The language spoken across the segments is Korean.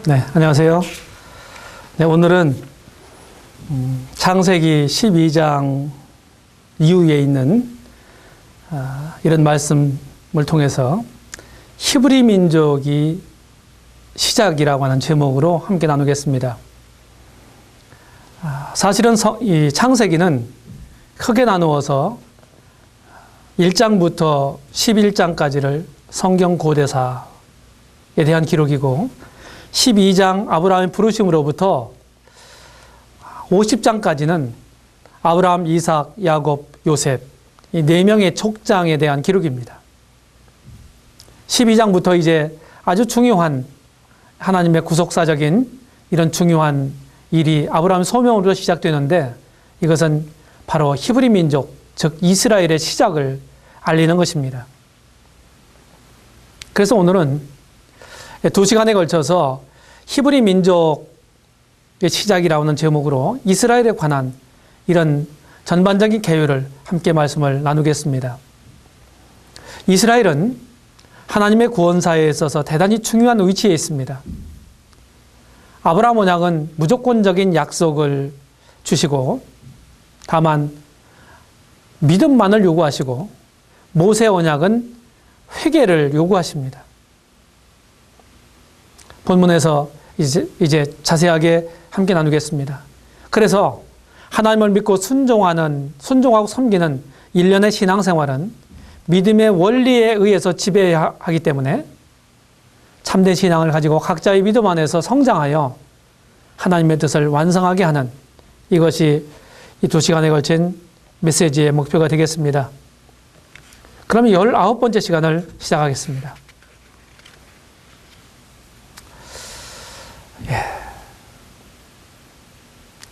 네, 안녕하세요. 네, 오늘은 창세기 12장 이후에 있는 이런 말씀을 통해서 히브리 민족이 시작이라고 하는 제목으로 함께 나누겠습니다. 사실은 이 창세기는 크게 나누어서 1장부터 11장까지를 성경 고대사에 대한 기록이고 12장 아브라함의 부르심으로부터 50장까지는 아브라함, 이삭, 야곱, 요셉 이 4명의 족장에 대한 기록입니다. 12장부터 이제 아주 중요한 하나님의 구속사적인 이런 중요한 일이 아브라함 소명으로 시작되는데 이것은 바로 히브리 민족, 즉 이스라엘의 시작을 알리는 것입니다. 그래서 오늘은 2시간에 걸쳐서 히브리 민족의 시작이라고 하는 제목으로 이스라엘에 관한 이런 전반적인 개요를 함께 말씀을 나누겠습니다. 이스라엘은 하나님의 구원사에 있어서 대단히 중요한 위치에 있습니다. 아브라함 언약은 무조건적인 약속을 주시고 다만 믿음만을 요구하시고 모세 언약은 회개를 요구하십니다. 본문에서 이제 자세하게 함께 나누겠습니다. 그래서 하나님을 믿고 순종하고 섬기는 일련의 신앙생활은 믿음의 원리에 의해서 지배하기 때문에 참된 신앙을 가지고 각자의 믿음 안에서 성장하여 하나님의 뜻을 완성하게 하는 이것이 이 2시간에 걸친 메시지의 목표가 되겠습니다. 그러면 19번째 시간을 시작하겠습니다.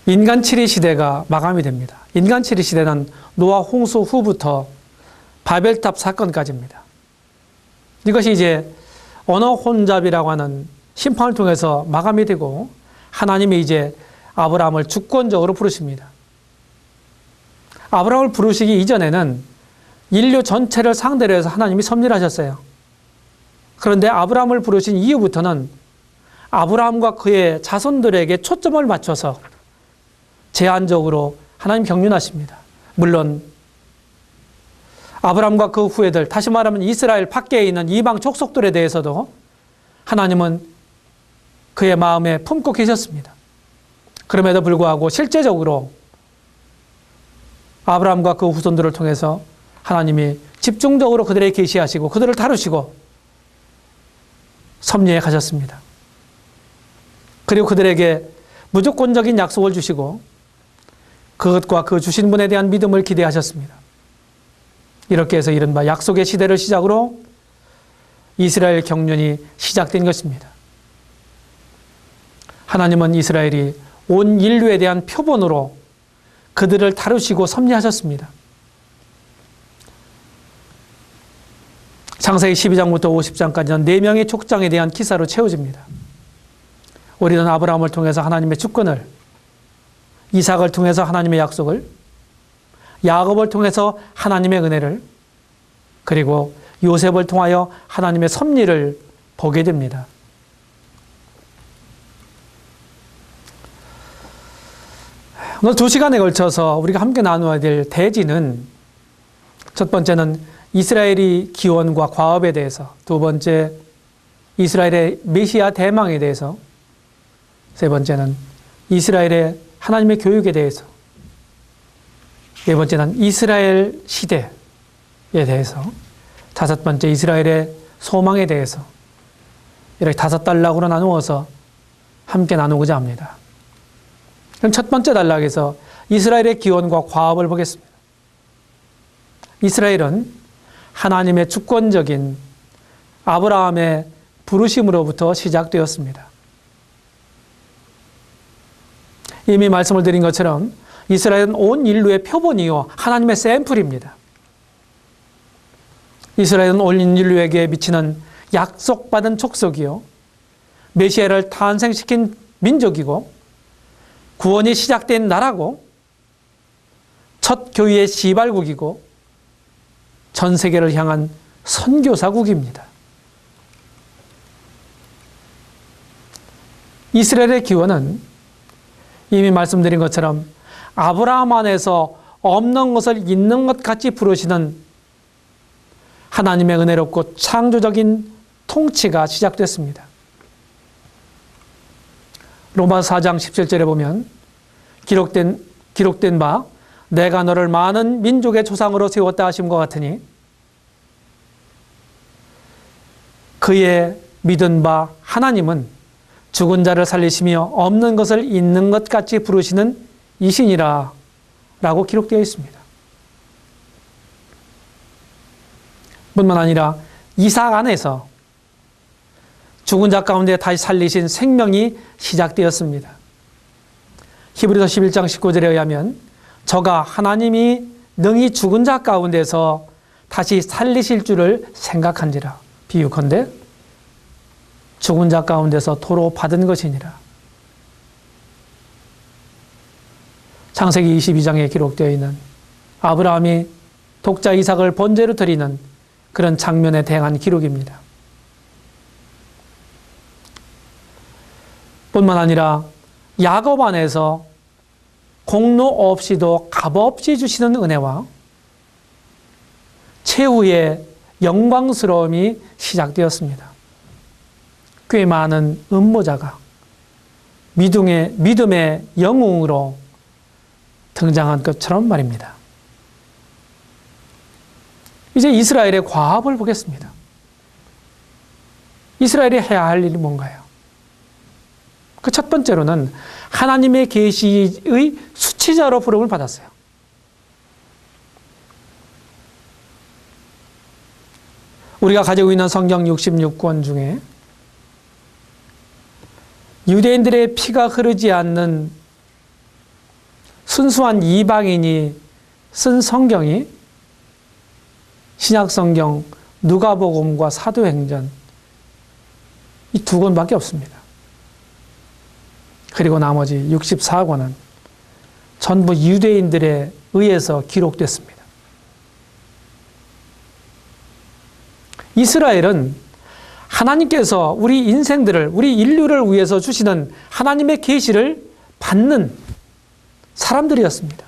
인간 치리 시대가 마감이 됩니다. 인간 치리 시대는 노아 홍수 후부터 바벨탑 사건까지입니다. 이것이 이제 언어 혼잡이라고 하는 심판을 통해서 마감이 되고 하나님이 이제 아브라함을 주권적으로 부르십니다. 아브라함을 부르시기 이전에는 인류 전체를 상대로 해서 하나님이 섭리하셨어요. 그런데 아브라함을 부르신 이후부터는 아브라함과 그의 자손들에게 초점을 맞춰서 제한적으로 하나님 경륜하십니다. 물론 아브라함과 그 후예들, 다시 말하면 이스라엘 밖에 있는 이방 족속들에 대해서도 하나님은 그의 마음에 품고 계셨습니다. 그럼에도 불구하고 실제적으로 아브라함과 그 후손들을 통해서 하나님이 집중적으로 그들에게 계시하시고 그들을 다루시고 섭리해 가셨습니다. 그리고 그들에게 무조건적인 약속을 주시고 그것과 그 주신 분에 대한 믿음을 기대하셨습니다. 이렇게 해서 이른바 약속의 시대를 시작으로 이스라엘 경륜이 시작된 것입니다. 하나님은 이스라엘이 온 인류에 대한 표본으로 그들을 다루시고 섭리하셨습니다. 창세기 12장부터 50장까지는 4명의 족장에 대한 기사로 채워집니다. 우리는 아브라함을 통해서 하나님의 주권을, 이삭을 통해서 하나님의 약속을, 야곱을 통해서 하나님의 은혜를, 그리고 요셉을 통하여 하나님의 섭리를 보게 됩니다. 오늘 2시간에 걸쳐서 우리가 함께 나누어야 될 대지는 첫 번째는 이스라엘이 기원과 과업에 대해서, 두 번째 이스라엘의 메시아 대망에 대해서, 세 번째는 이스라엘의 하나님의 교육에 대해서, 네 번째는 이스라엘 시대에 대해서, 다섯 번째 이스라엘의 소망에 대해서 이렇게 5단락으로 나누어서 함께 나누고자 합니다. 그럼 첫 번째 단락에서 이스라엘의 기원과 과업을 보겠습니다. 이스라엘은 하나님의 주권적인 아브라함의 부르심으로부터 시작되었습니다. 이미 말씀을 드린 것처럼 이스라엘은 온 인류의 표본이요 하나님의 샘플입니다. 이스라엘은 온 인류에게 미치는 약속받은 족속이요 메시아를 탄생시킨 민족이고 구원이 시작된 나라고 첫 교회의 시발국이고 전 세계를 향한 선교사국입니다. 이스라엘의 기원은 이미 말씀드린 것처럼 아브라함 안에서 없는 것을 있는 것 같이 부르시는 하나님의 은혜롭고 창조적인 통치가 시작됐습니다. 로마서 4장 17절에 보면 기록된 바 내가 너를 많은 민족의 조상으로 세웠다 하심과 같으니 그의 믿은 바 하나님은 죽은 자를 살리시며 없는 것을 있는 것 같이 부르시는 이신이라 라고 기록되어 있습니다. 뿐만 아니라 이삭 안에서 죽은 자 가운데 다시 살리신 생명이 시작되었습니다. 히브리서 11장 19절에 의하면 저가 하나님이 능히 죽은 자 가운데서 다시 살리실 줄을 생각한지라. 비유컨대 죽은 자 가운데서 도로 받은 것이니라. 창세기 22장에 기록되어 있는 아브라함이 독자 이삭을 번제로 드리는 그런 장면에 대한 기록입니다. 뿐만 아니라 야곱 안에서 공로 없이도 값없이 주시는 은혜와 최후의 영광스러움이 시작되었습니다. 꽤 많은 음모자가 믿음의 영웅으로 등장한 것처럼 말입니다. 이제 이스라엘의 과업을 보겠습니다. 이스라엘이 해야 할 일이 뭔가요? 그 첫 번째로는 하나님의 계시의 수치자로 부름을 받았어요. 우리가 가지고 있는 성경 66권 중에 유대인들의 피가 흐르지 않는 순수한 이방인이 쓴 성경이 신약성경, 누가복음과 사도행전 이 두 권밖에 없습니다. 그리고 나머지 64권은 전부 유대인들에 의해서 기록됐습니다. 이스라엘은 하나님께서 우리 인생들을, 우리 인류를 위해서 주시는 하나님의 계시를 받는 사람들이었습니다.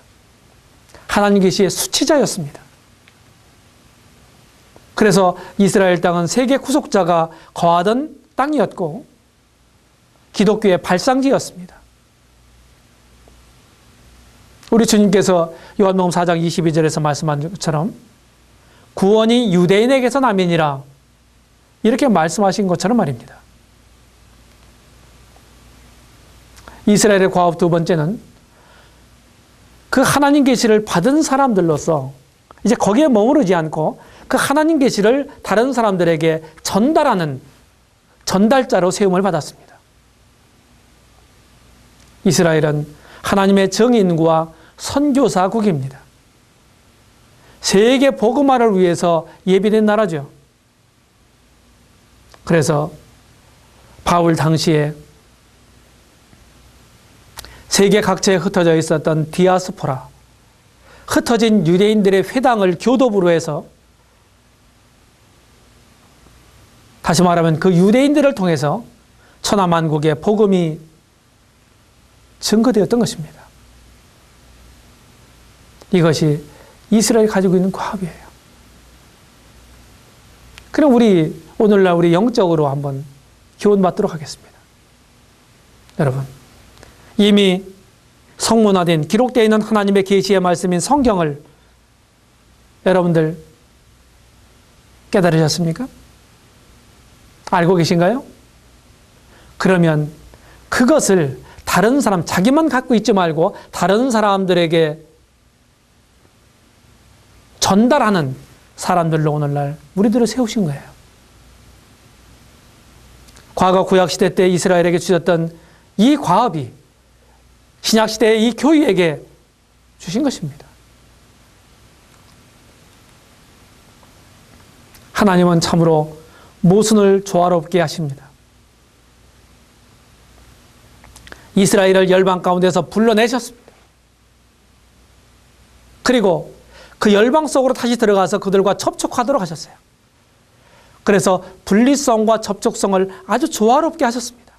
하나님 계시의 수치자였습니다. 그래서 이스라엘 땅은 세계 구속자가 거하던 땅이었고 기독교의 발상지였습니다. 우리 주님께서 요한복음 4장 22절에서 말씀한 것처럼 구원이 유대인에게서 나면이라 이렇게 말씀하신 것처럼 말입니다. 이스라엘의 과업 두 번째는 그 하나님 계시를 받은 사람들로서 이제 거기에 머무르지 않고 그 하나님 계시를 다른 사람들에게 전달하는 전달자로 세움을 받았습니다. 이스라엘은 하나님의 정인과 선교사국입니다. 세계 복음화를 위해서 예비된 나라죠. 그래서 바울 당시에 세계 각처에 흩어져 있었던 디아스포라, 흩어진 유대인들의 회당을 교도부로 해서 다시 말하면 그 유대인들을 통해서 천하만국의 복음이 증거되었던 것입니다. 이것이 이스라엘이 가지고 있는 과업이에요. 그럼 오늘날 우리 영적으로 한번 교훈받도록 하겠습니다. 여러분, 이미 성문화된 기록되어 있는 하나님의 계시의 말씀인 성경을 여러분들 깨달으셨습니까? 알고 계신가요? 그러면 그것을 다른 사람, 자기만 갖고 있지 말고 다른 사람들에게 전달하는 사람들로 오늘날 우리들을 세우신 거예요. 과거 구약시대 때 이스라엘에게 주셨던 이 과업이 신약시대의 이 교회에게 주신 것입니다. 하나님은 참으로 모순을 조화롭게 하십니다. 이스라엘을 열방 가운데서 불러내셨습니다. 그리고 그 열방 속으로 다시 들어가서 그들과 접촉하도록 하셨어요. 그래서 분리성과 접촉성을 아주 조화롭게 하셨습니다.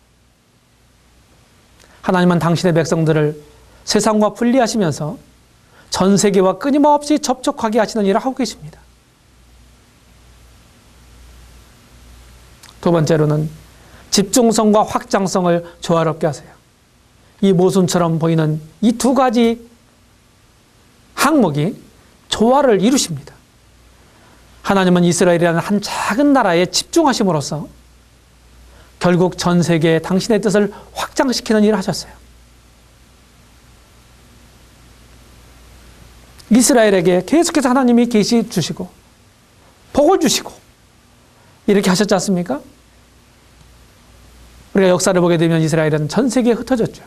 하나님은 당신의 백성들을 세상과 분리하시면서 전 세계와 끊임없이 접촉하게 하시는 일을 하고 계십니다. 두 번째로는 집중성과 확장성을 조화롭게 하세요. 이 모순처럼 보이는 이 두 가지 항목이 조화를 이루십니다. 하나님은 이스라엘이라는 한 작은 나라에 집중하심으로써 결국 전 세계에 당신의 뜻을 확장시키는 일을 하셨어요. 이스라엘에게 계속해서 하나님이 계시 주시고 복을 주시고 이렇게 하셨지 않습니까? 우리가 역사를 보게 되면 이스라엘은 전 세계에 흩어졌죠.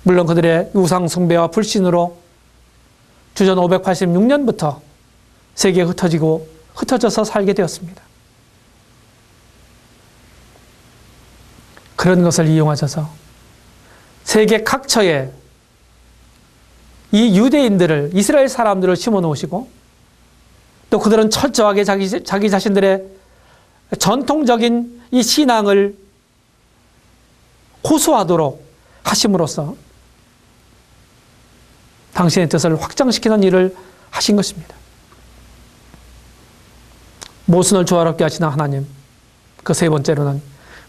물론 그들의 우상 숭배와 불신으로 주전 586년부터 세계에 흩어져서 살게 되었습니다. 그런 것을 이용하셔서 세계 각처에 이 유대인들을, 이스라엘 사람들을 심어 놓으시고 또 그들은 철저하게 자기 자신들의 전통적인 이 신앙을 호소하도록 하심으로써 당신의 뜻을 확장시키는 일을 하신 것입니다. 모순을 조화롭게 하시는 하나님, 그 세 번째로는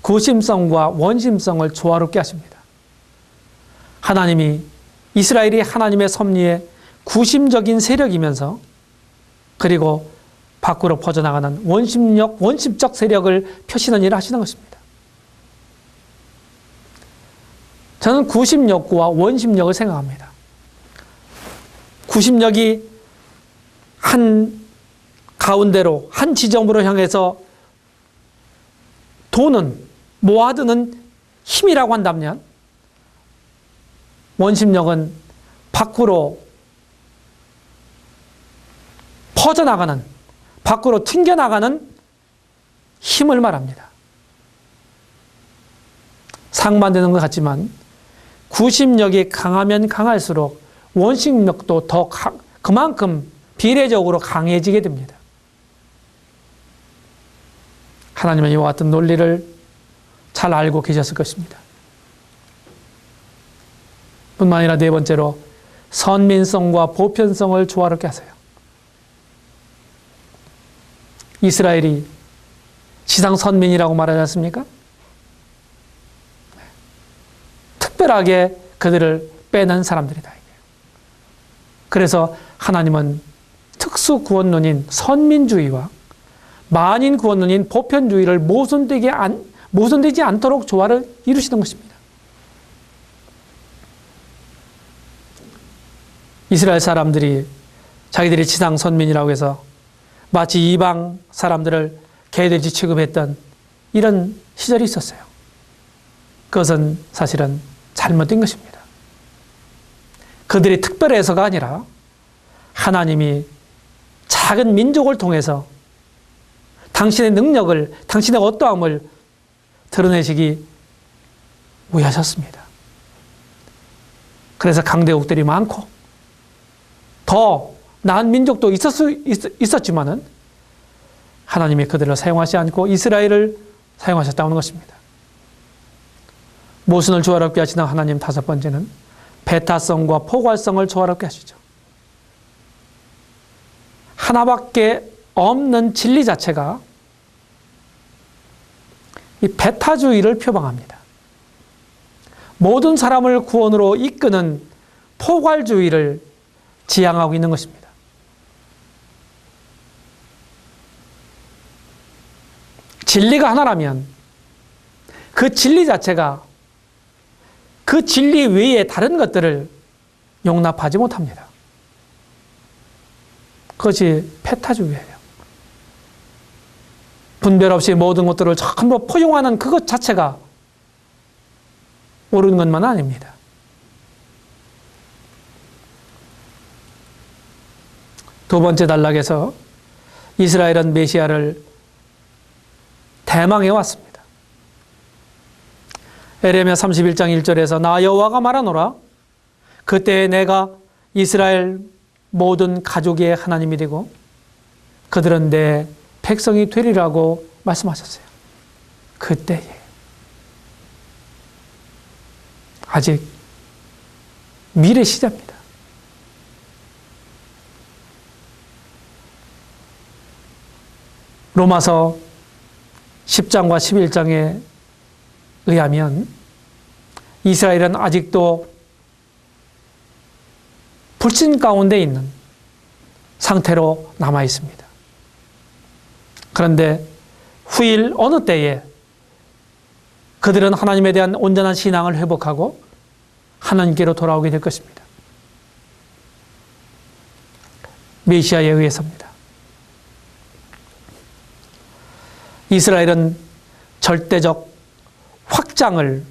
구심성과 원심성을 조화롭게 하십니다. 하나님이 이스라엘이 하나님의 섭리의 구심적인 세력이면서 그리고 밖으로 퍼져나가는 원심적 세력을 펴시는 일을 하시는 것입니다. 저는 구심력과 원심력을 생각합니다. 구심력이 한 가운데로, 한 지점으로 향해서 도는, 모아드는 힘이라고 한다면 원심력은 밖으로 퍼져나가는, 밖으로 튕겨나가는 힘을 말합니다. 상반되는 것 같지만 구심력이 강하면 강할수록 원심력도 더 그만큼 비례적으로 강해지게 됩니다. 하나님은 이와 같은 논리를 잘 알고 계셨을 것입니다. 뿐만 아니라 네 번째로 선민성과 보편성을 조화롭게 하세요. 이스라엘이 지상 선민이라고 말하지 않습니까? 특별하게 그들을 빼낸 사람들이다. 그래서 하나님은 특수 구원론인 선민주의와 만인 구원론인 보편주의를 모순되지 않도록 조화를 이루시는 것입니다. 이스라엘 사람들이 자기들이 지상 선민이라고 해서 마치 이방 사람들을 개돼지 취급했던 이런 시절이 있었어요. 그것은 사실은 잘못된 것입니다. 그들이 특별해서가 아니라 하나님이 작은 민족을 통해서 당신의 능력을, 당신의 어떠함을 드러내시기 위하셨습니다. 그래서 강대국들이 많고 더 나은 민족도 있었지만은 하나님이 그들을 사용하지 않고 이스라엘을 사용하셨다는 것입니다. 모순을 조화롭게 하시는 하나님 다섯 번째는 배타성과 포괄성을 조화롭게 하시죠. 하나밖에 없는 진리 자체가 이 배타주의를 표방합니다. 모든 사람을 구원으로 이끄는 포괄주의를 지향하고 있는 것입니다. 진리가 하나라면 그 진리 자체가 그 진리 외에 다른 것들을 용납하지 못합니다. 그것이 배타주의예요. 분별 없이 모든 것들을 전부 포용하는 그것 자체가 옳은 것만 아닙니다. 두 번째 단락에서 이스라엘은 메시아를 대망해 왔습니다. 에레미야 31장 1절에서 나 여호와가 말하노라 그때 내가 이스라엘 모든 가족의 하나님이 되고 그들은 내 백성이 되리라고 말씀하셨어요. 그때에 아직 미래 시대입니다. 로마서 10장과 11장에 의하면 이스라엘은 아직도 불신 가운데 있는 상태로 남아 있습니다. 그런데 후일 어느 때에 그들은 하나님에 대한 온전한 신앙을 회복하고 하나님께로 돌아오게 될 것입니다. 메시아에 의해서입니다. 이스라엘은 절대적 확장을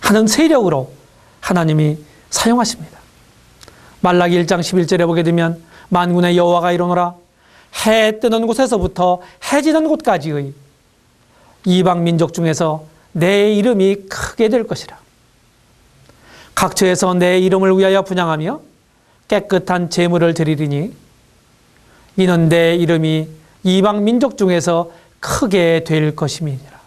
하는 세력으로 하나님이 사용하십니다. 말라기 1장 11절에 보게 되면 만군의 여호와가 이르노라 해 뜨는 곳에서부터 해 지는 곳까지의 이방 민족 중에서 내 이름이 크게 될 것이라. 각처에서 내 이름을 위하여 분향하며 깨끗한 제물을 드리리니 이는 내 이름이 이방 민족 중에서 크게 될 것임이니라.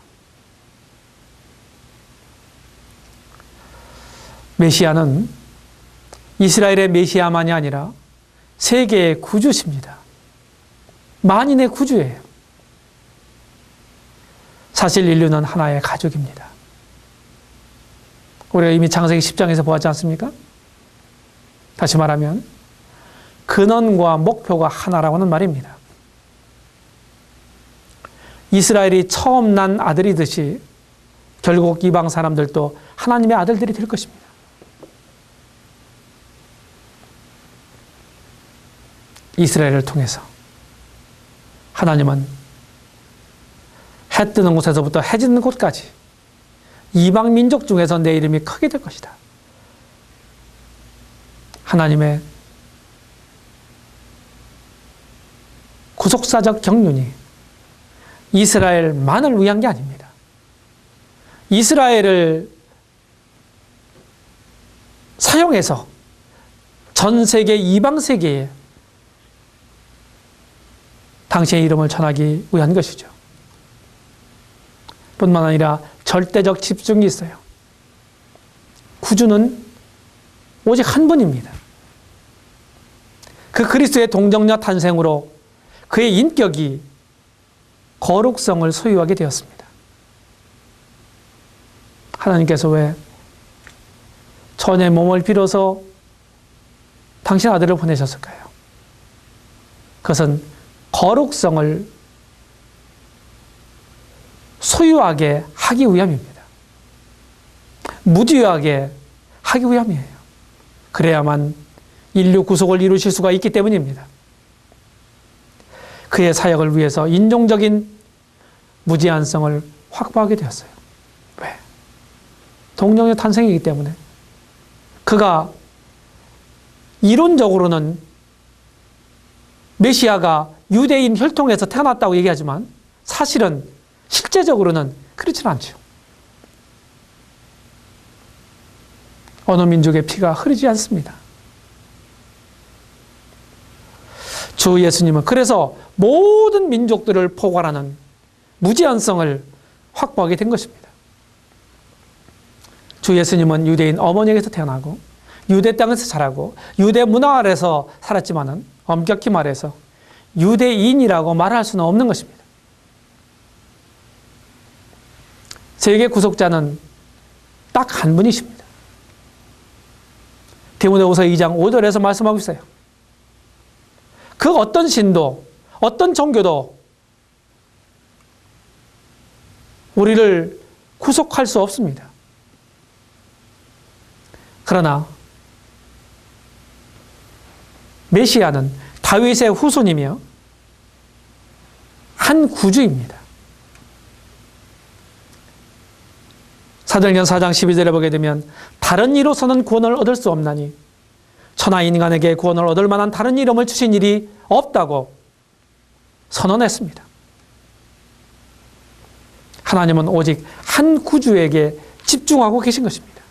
메시아는 이스라엘의 메시아만이 아니라 세계의 구주십니다. 만인의 구주예요. 사실 인류는 하나의 가족입니다. 우리가 이미 창세기 10장에서 보았지 않습니까? 다시 말하면 근원과 목표가 하나라고는 말입니다. 이스라엘이 처음 난 아들이듯이 결국 이방 사람들도 하나님의 아들들이 될 것입니다. 이스라엘을 통해서 하나님은 해 뜨는 곳에서부터 해 지는 곳까지 이방 민족 중에서 내 이름이 크게 될 것이다. 하나님의 구속사적 경륜이 이스라엘만을 위한 게 아닙니다. 이스라엘을 사용해서 전 세계 이방 세계에 당신의 이름을 전하기 위한 것이죠. 뿐만 아니라 절대적 집중이 있어요. 구주는 오직 한 분입니다. 그 그리스도의 동정녀 탄생으로 그의 인격이 거룩성을 소유하게 되었습니다. 하나님께서 왜 처녀의 몸을 빌어서 당신 아들을 보내셨을까요? 그것은 거룩성을 소유하게 하기 위함입니다. 무죄하게 하기 위함이에요. 그래야만 인류 구속을 이루실 수가 있기 때문입니다. 그의 사역을 위해서 인종적인 무제한성을 확보하게 되었어요. 왜? 동정녀 탄생이기 때문에. 그가 이론적으로는 메시아가 유대인 혈통에서 태어났다고 얘기하지만 사실은 실제적으로는 그렇지는 않죠. 어느 민족의 피가 흐르지 않습니다. 주 예수님은 그래서 모든 민족들을 포괄하는 무제한성을 확보하게 된 것입니다. 주 예수님은 유대인 어머니에게서 태어나고 유대 땅에서 자라고 유대 문화 아래서 살았지만은 엄격히 말해서 유대인이라고 말할 수는 없는 것입니다. 세계 구속자는 딱 한 분이십니다. 디모데후서 2장 5절에서 말씀하고 있어요. 그 어떤 신도, 어떤 종교도 우리를 구속할 수 없습니다. 그러나 메시아는 다윗의 후손이며 한 구주입니다. 사도행전 4장 12절에 보게 되면 다른 이로서는 구원을 얻을 수 없나니 천하 인간에게 구원을 얻을 만한 다른 이름을 주신 일이 없다고 선언했습니다. 하나님은 오직 한 구주에게 집중하고 계신 것입니다.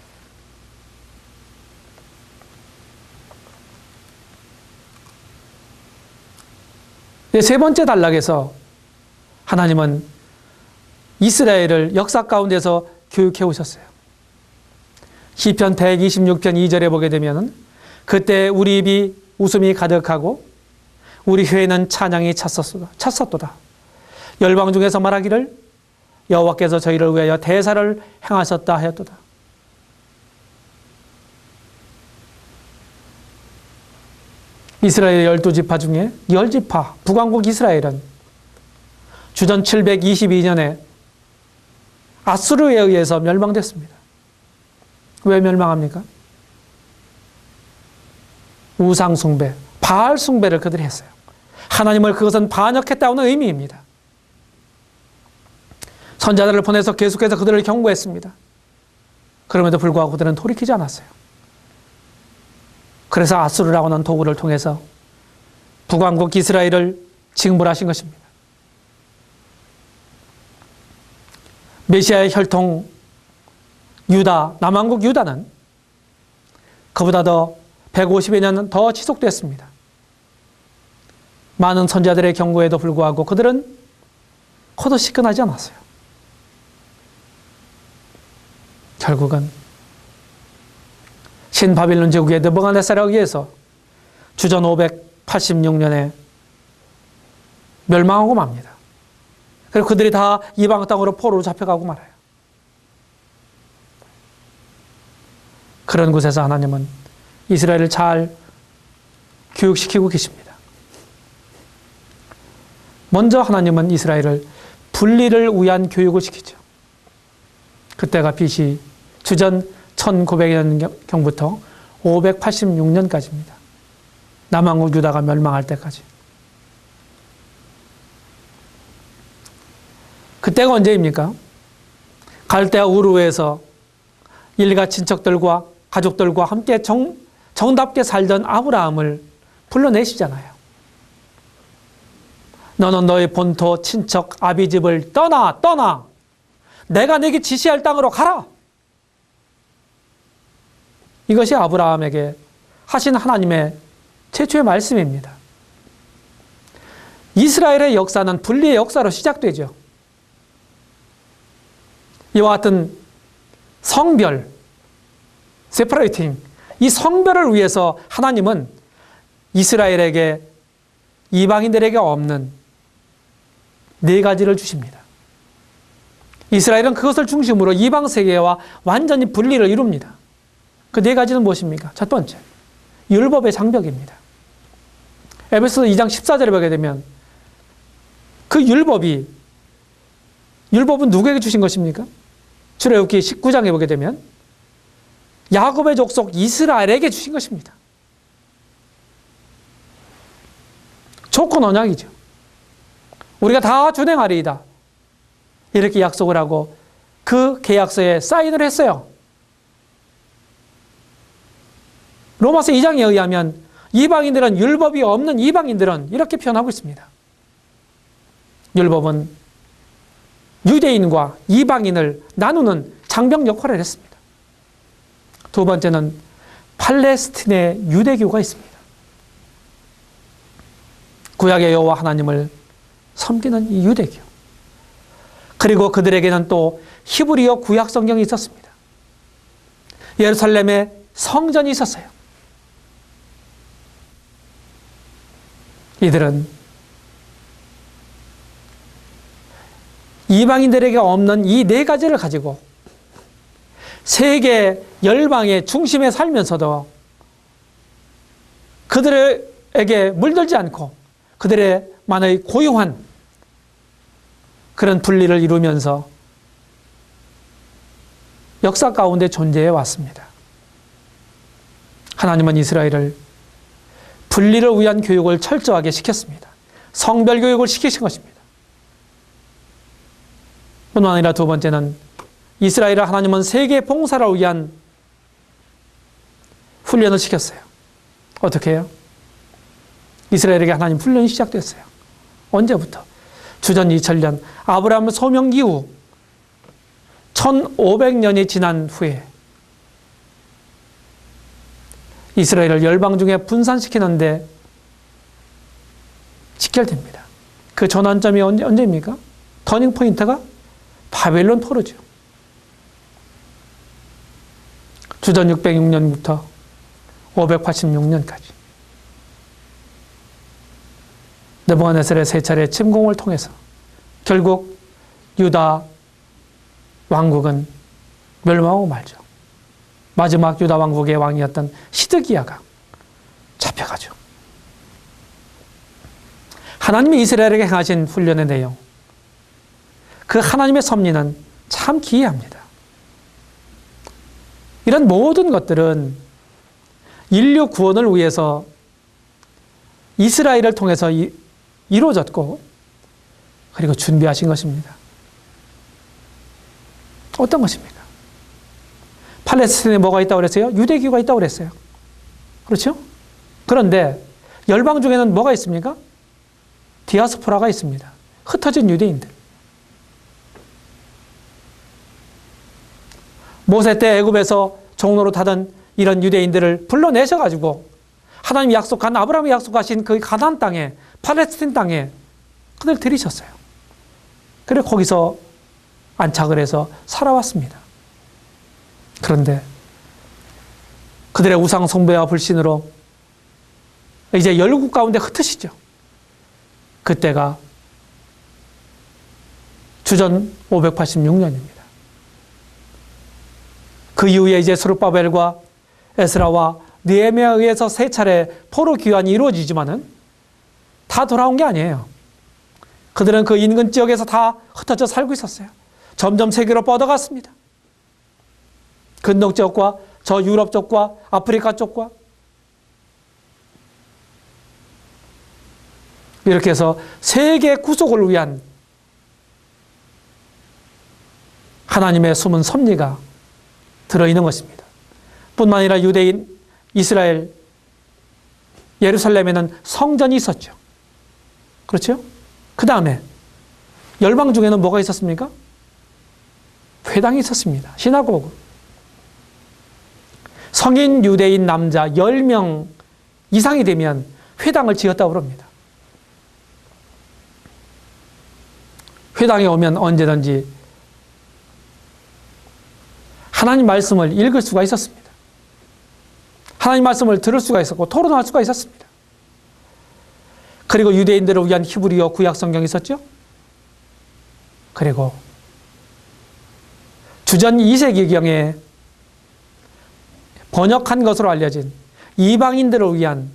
세 번째 단락에서 하나님은 이스라엘을 역사 가운데서 교육해 오셨어요. 시편 126편 2절에 보게 되면 그때 우리 입이 웃음이 가득하고 우리 혀에는 찬양이 찼었도다. 열방 중에서 말하기를 여호와께서 저희를 위하여 대사를 행하셨다 하였도다. 이스라엘 12지파 중에 10지파 북왕국 이스라엘은 주전 722년에 아수르에 의해서 멸망됐습니다. 왜 멸망합니까? 우상 숭배, 바알 숭배를 그들이 했어요. 하나님을 그것은 반역했다는 의미입니다. 선자들을 보내서 계속해서 그들을 경고했습니다. 그럼에도 불구하고 그들은 돌이키지 않았어요. 그래서 아수르라고 하는 도구를 통해서 북왕국 이스라엘을 징벌하신 것입니다. 메시아의 혈통 유다, 남왕국 유다는 그보다 더 150여 년 더 지속됐습니다. 많은 선자들의 경고에도 불구하고 그들은 코도 시큰하지 않았어요. 결국은 신바빌론 제국의 느부갓네살에 의해서 주전 586년에 멸망하고 맙니다. 그리고 그들이 다 이방 땅으로 포로로 잡혀가고 말아요. 그런 곳에서 하나님은 이스라엘을 잘 교육시키고 계십니다. 먼저 하나님은 이스라엘을 분리를 위한 교육을 시키죠. 그때가 BC 주전 1900년경부터 586년까지입니다. 남왕국 유다가 멸망할 때까지. 그때가 언제입니까? 갈대아 우르에서 일가 친척들과 가족들과 함께 정답게 살던 아브라함을 불러내시잖아요. 너는 너의 본토 친척 아비집을 떠나 내가 네게 지시할 땅으로 가라. 이것이 아브라함에게 하신 하나님의 최초의 말씀입니다. 이스라엘의 역사는 분리의 역사로 시작되죠. 이와 같은 성별, 세퍼레이팅, 이 성별을 위해서 하나님은 이스라엘에게 이방인들에게 없는 네 가지를 주십니다. 이스라엘은 그것을 중심으로 이방 세계와 완전히 분리를 이룹니다. 그 네 가지는 무엇입니까? 첫 번째, 율법의 장벽입니다. 에베소서 2장 14절에 보게 되면 그 율법은 누구에게 주신 것입니까? 출애굽기 19장에 보게 되면 야곱의 족속 이스라엘에게 주신 것입니다. 조건 언약이죠. 우리가 다 준행하리이다. 이렇게 약속을 하고 그 계약서에 사인을 했어요. 로마서 2장에 의하면 이방인들은 율법이 없는 이방인들은 이렇게 표현하고 있습니다. 율법은 유대인과 이방인을 나누는 장벽 역할을 했습니다. 두 번째는 팔레스틴의 유대교가 있습니다. 구약의 여호와 하나님을 섬기는 이 유대교. 그리고 그들에게는 또 히브리어 구약 성경이 있었습니다. 예루살렘에 성전이 있었어요. 이들은 이방인들에게 없는 이 네 가지를 가지고 세계 열방의 중심에 살면서도 그들에게 물들지 않고 그들의 만의 고요한 그런 분리를 이루면서 역사 가운데 존재해 왔습니다. 하나님은 이스라엘을 분리를 위한 교육을 철저하게 시켰습니다. 성별 교육을 시키신 것입니다. 뿐만 아니라 두 번째는 이스라엘을 하나님은 세계 봉사를 위한 훈련을 시켰어요. 어떻게 해요? 이스라엘에게 하나님 훈련이 시작됐어요. 언제부터? 주전 2000년 아브라함 소명 이후 1500년이 지난 후에 이스라엘을 열방 중에 분산시키는데 직결됩니다. 그 전환점이 언제입니까? 터닝 포인트가 바벨론 포로죠. 주전 606년부터 586년까지 느부갓네살의 세 차례 침공을 통해서 결국 유다 왕국은 멸망하고 말죠. 마지막 유다 왕국의 왕이었던 시드기야가 잡혀가죠. 하나님이 이스라엘에게 행하신 훈련의 내용, 그 하나님의 섭리는 참 기이합니다. 이런 모든 것들은 인류 구원을 위해서 이스라엘을 통해서 이루어졌고, 그리고 준비하신 것입니다. 어떤 것입니까? 팔레스타인에 뭐가 있다고 그랬어요? 유대교가 있다고 그랬어요. 그렇죠? 그런데 열방 중에는 뭐가 있습니까? 디아스포라가 있습니다. 흩어진 유대인들. 모세 때 애굽에서 종로로 타던 이런 유대인들을 불러내셔가지고 하나님이 약속한, 아브라함이 약속하신 그 가나안 땅에, 팔레스타인 땅에 그들 들이셨어요. 그리고 거기서 안착을 해서 살아왔습니다. 그런데 그들의 우상 숭배와 불신으로 이제 열국 가운데 흩으시죠. 그때가 주전 586년입니다. 그 이후에 이제 스룹바벨과 에스라와 느헤미야에 의해서 세 차례 포로 귀환이 이루어지지만은 다 돌아온 게 아니에요. 그들은 그 인근 지역에서 다 흩어져 살고 있었어요. 점점 세계로 뻗어갔습니다. 근동 지역과 저 유럽 쪽과 아프리카 쪽과 이렇게 해서 세계 구속을 위한 하나님의 숨은 섭리가 들어있는 것입니다. 뿐만 아니라 유대인, 이스라엘, 예루살렘에는 성전이 있었죠. 그렇죠? 그 다음에 열방 중에는 뭐가 있었습니까? 회당이 있었습니다. 시나고그. 성인 유대인 남자 10명 이상이 되면 회당을 지었다고 합니다. 회당에 오면 언제든지 하나님 말씀을 읽을 수가 있었습니다. 하나님 말씀을 들을 수가 있었고 토론할 수가 있었습니다. 그리고 유대인들을 위한 히브리어 구약 성경이 있었죠. 그리고 주전 2세기경에 번역한 것으로 알려진 이방인들을 위한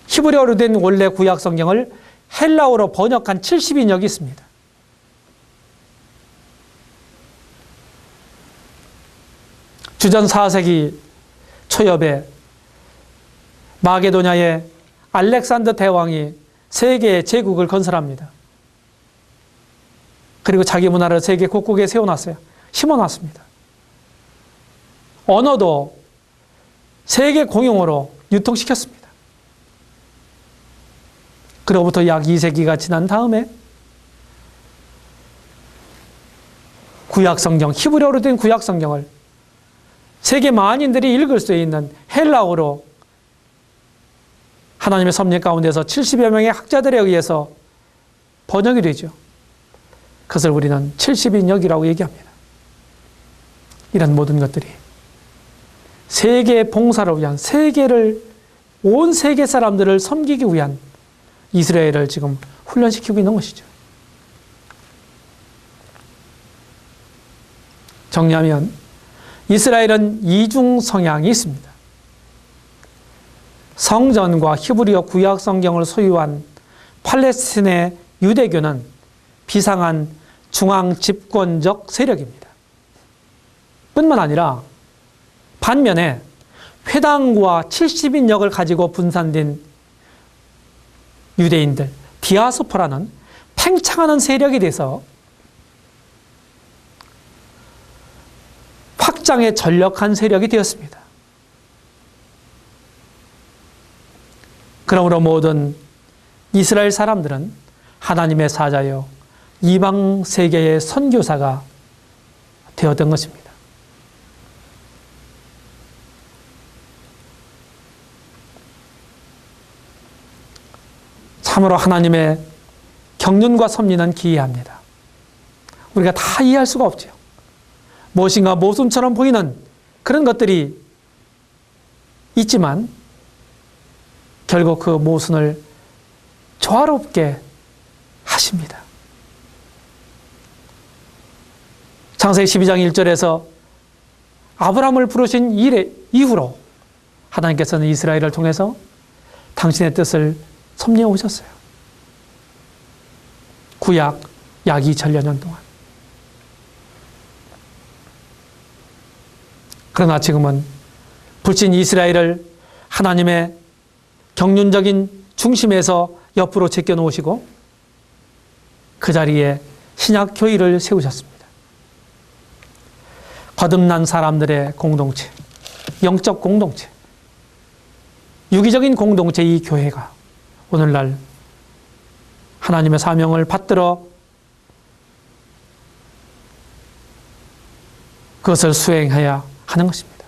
히브리어로 된 원래 구약 성경을 헬라어로 번역한 70인역이 있습니다. 주전 4세기 초엽에 마게도냐의 알렉산더 대왕이 세계의 제국을 건설합니다. 그리고 자기 문화를 세계 곳곳에 세워놨어요. 심어놨습니다. 언어도 세계 공용어로 유통시켰습니다. 그로부터 약 2세기가 지난 다음에 구약성경, 히브리어로 된 구약성경을 세계 만인들이 읽을 수 있는 헬라어로 하나님의 섭리 가운데서 70여 명의 학자들에 의해서 번역이 되죠. 그것을 우리는 70인역이라고 얘기합니다. 이런 모든 것들이 세계 봉사를 위한, 온 세계 사람들을 섬기기 위한 이스라엘을 지금 훈련시키고 있는 것이죠. 정리하면 이스라엘은 이중 성향이 있습니다. 성전과 히브리어 구약 성경을 소유한 팔레스틴의 유대교는 비상한 중앙 집권적 세력입니다. 뿐만 아니라 반면에 회당과 70인역을 가지고 분산된 유대인들, 디아스포라는 팽창하는 세력이 돼서 확장에 전력한 세력이 되었습니다. 그러므로 모든 이스라엘 사람들은 하나님의 사자요 이방 세계의 선교사가 되었던 것입니다. 참으로 하나님의 경륜과 섭리는 기이합니다. 우리가 다 이해할 수가 없죠. 무엇인가 모순처럼 보이는 그런 것들이 있지만 결국 그 모순을 조화롭게 하십니다. 창세기 12장 1절에서 아브라함을 부르신 이후로 하나님께서는 이스라엘을 통해서 당신의 뜻을 섭리해 오셨어요. 구약 약 2000년 동안. 그러나 지금은 불신 이스라엘을 하나님의 경륜적인 중심에서 옆으로 제껴 놓으시고 그 자리에 신약 교회를 세우셨습니다. 거듭난 사람들의 공동체, 영적 공동체, 유기적인 공동체 이 교회가 오늘날 하나님의 사명을 받들어 그것을 수행해야 하는 것입니다.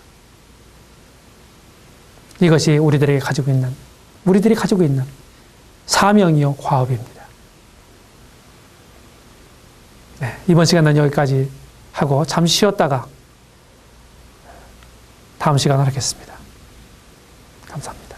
이것이 우리들이 가지고 있는 사명이요 과업입니다. 네, 이번 시간은 여기까지 하고 잠시 쉬었다가 다음 시간을 하겠습니다. 감사합니다.